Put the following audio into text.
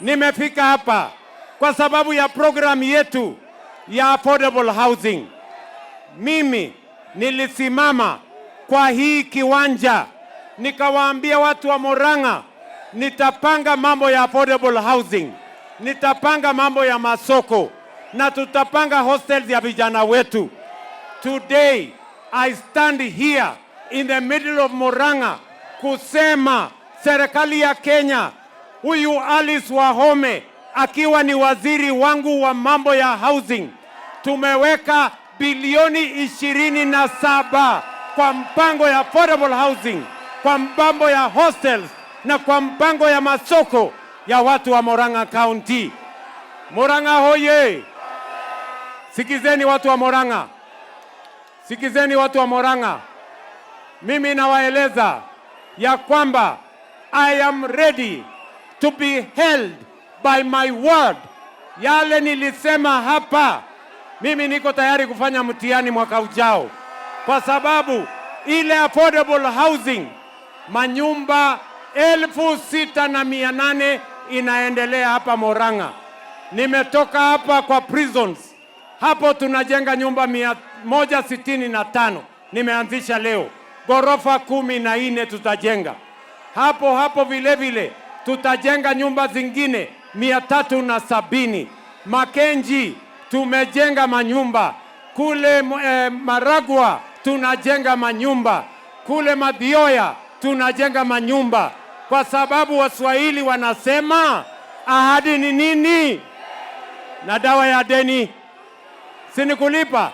Nimefika hapa kwa sababu ya program yetu ya affordable housing. Mimi nilisimama kwa hii kiwanja nikawaambia watu wa Murang'a, nitapanga mambo ya affordable housing, nitapanga mambo ya masoko na tutapanga hostels ya vijana wetu. Today I stand here in the middle of Murang'a kusema serikali ya Kenya, huyu Alice Wahome akiwa ni waziri wangu wa mambo ya housing, tumeweka bilioni 27 kwa mpango ya affordable housing, kwa mpango ya hostels na kwa mpango ya masoko ya watu wa Murang'a County. Murang'a hoye! Sikizeni watu wa Murang'a. Sikizeni watu wa Murang'a. Mimi nawaeleza ya kwamba I am ready to be held by my word. Yale nilisema hapa, mimi niko tayari kufanya mtihani mwaka ujao, kwa sababu ile affordable housing manyumba 6,800 inaendelea hapa Murang'a. Nimetoka hapa kwa prisons, hapo tunajenga nyumba 165 nimeanzisha leo, ghorofa 14 tutajenga hapo vile vile tutajenga nyumba zingine 370. Makenji tumejenga manyumba kule, Maragwa tunajenga manyumba kule, Mathioya tunajenga manyumba, kwa sababu Waswahili wanasema ahadi ni nini na dawa ya deni si ni kulipa.